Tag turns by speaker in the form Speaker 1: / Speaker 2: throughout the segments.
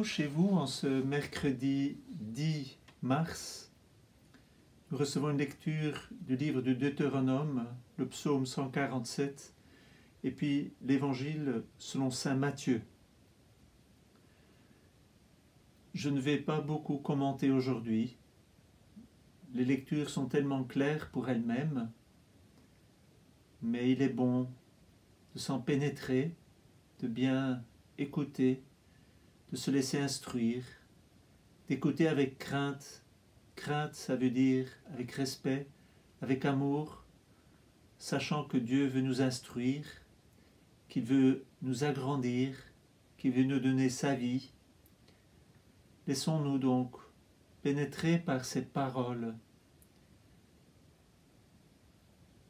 Speaker 1: chez vous en ce mercredi 10 mars. Nous recevons une lecture du livre du Deutéronome, le psaume 147, et puis l'évangile selon saint Matthieu. Je ne vais pas beaucoup commenter aujourd'hui. Les lectures sont tellement claires pour elles-mêmes, mais il est bon de s'en pénétrer, de bien écouter, de se laisser instruire, d'écouter avec crainte. Crainte, ça veut dire avec respect, avec amour, sachant que Dieu veut nous instruire, qu'il veut nous agrandir, qu'il veut nous donner sa vie. Laissons-nous donc pénétrer par ces paroles.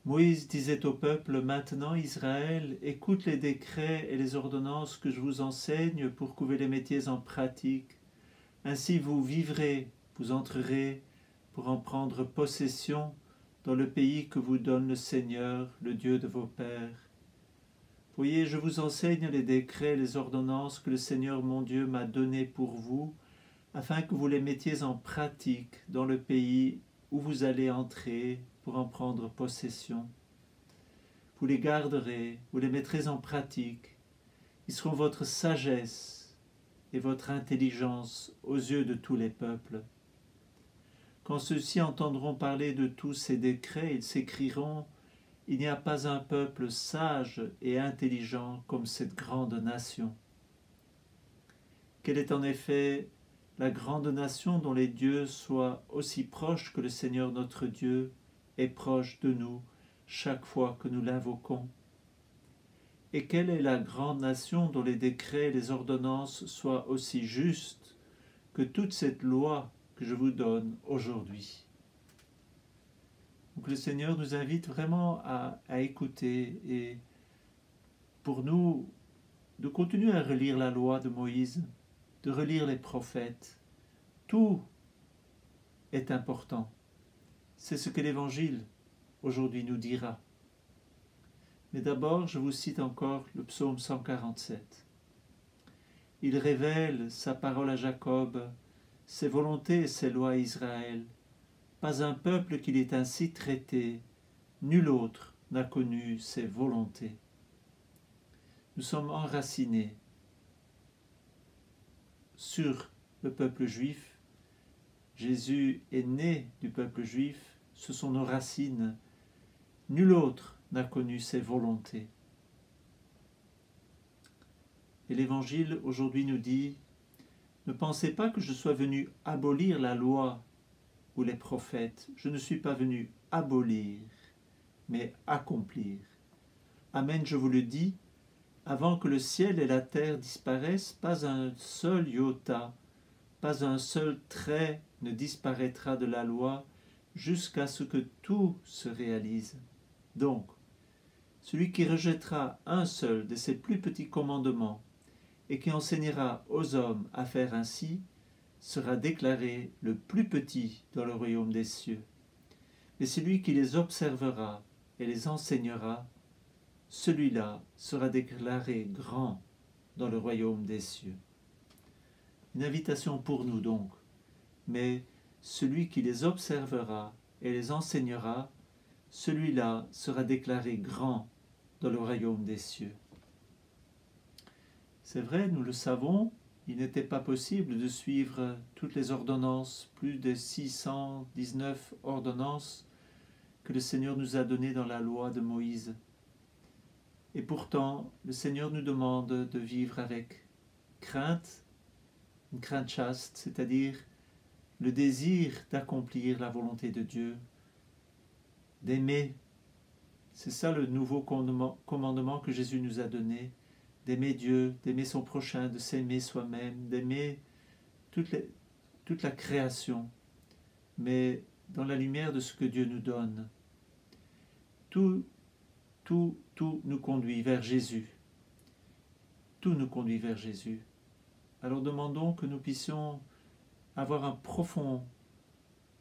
Speaker 1: Moïse disait au peuple, « Maintenant, Israël, écoute les décrets et les ordonnances que je vous enseigne pour que vous les mettiez en pratique. Ainsi vous vivrez, vous entrerez pour en prendre possession dans le pays que vous donne le Seigneur, le Dieu de vos pères. Voyez, je vous enseigne les décrets et les ordonnances que le Seigneur mon Dieu m'a donnés pour vous, afin que vous les mettiez en pratique dans le pays où vous allez entrer pour en prendre possession. Vous les garderez, vous les mettrez en pratique. Ils seront votre sagesse et votre intelligence aux yeux de tous les peuples. Quand ceux-ci entendront parler de tous ces décrets, ils s'écrieront « Il n'y a pas un peuple sage et intelligent comme cette grande nation. » Quelle est en effet la grande nation dont les dieux soient aussi proches que le Seigneur notre Dieu est proche de nous chaque fois que nous l'invoquons? Et quelle est la grande nation dont les décrets et les ordonnances soient aussi justes que toute cette loi que je vous donne aujourd'hui? Donc le Seigneur nous invite vraiment à écouter et pour nous de continuer à relire la loi de Moïse, de relire les prophètes. Tout est important. C'est ce que l'Évangile aujourd'hui nous dira. Mais d'abord, je vous cite encore le psaume 147. Il révèle sa parole à Jacob, ses volontés et ses lois à Israël. Pas un peuple qui l'ait ainsi traité, nul autre n'a connu ses volontés. Nous sommes enracinés sur le peuple juif. Jésus est né du peuple juif, ce sont nos racines. Nul autre n'a connu ses volontés. Et l'Évangile aujourd'hui nous dit, ne pensez pas que je sois venu abolir la loi ou les prophètes. Je ne suis pas venu abolir, mais accomplir. Amen, je vous le dis, avant que le ciel et la terre disparaissent, pas un seul iota, pas un seul trait ne disparaîtra de la loi jusqu'à ce que tout se réalise. Donc, celui qui rejettera un seul de ces plus petits commandements et qui enseignera aux hommes à faire ainsi, sera déclaré le plus petit dans le royaume des cieux. Mais celui qui les observera et les enseignera, celui-là sera déclaré grand dans le royaume des cieux. Une invitation pour nous donc, mais celui qui les observera et les enseignera, celui-là sera déclaré grand dans le royaume des cieux. C'est vrai, nous le savons, il n'était pas possible de suivre toutes les ordonnances, plus de 619 ordonnances que le Seigneur nous a données dans la loi de Moïse. Et pourtant, le Seigneur nous demande de vivre avec crainte, une crainte chaste, c'est-à-dire le désir d'accomplir la volonté de Dieu, d'aimer. C'est ça le nouveau commandement que Jésus nous a donné, d'aimer Dieu, d'aimer son prochain, de s'aimer soi-même, d'aimer toute la création, mais dans la lumière de ce que Dieu nous donne. Tout nous conduit vers Jésus. Tout nous conduit vers Jésus. Alors demandons que nous puissions avoir un profond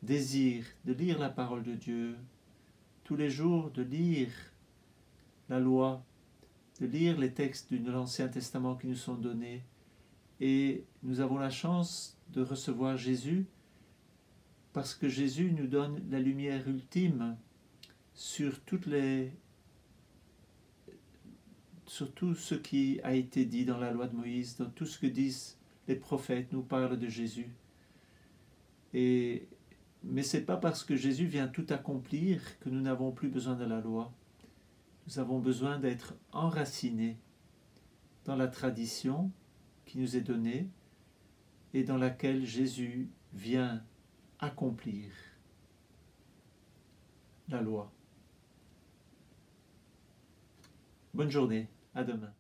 Speaker 1: désir de lire la parole de Dieu, tous les jours de lire la loi, de lire les textes de l'Ancien Testament qui nous sont donnés, Et nous avons la chance de recevoir Jésus parce que Jésus nous donne la lumière ultime sur tout ce qui a été dit dans la loi de Moïse, dans tout ce que disent les prophètes, nous parlent de Jésus. Mais ce n'est pas parce que Jésus vient tout accomplir que nous n'avons plus besoin de la loi. Nous avons besoin d'être enracinés dans la tradition qui nous est donnée et dans laquelle Jésus vient accomplir la loi. Bonne journée, à demain.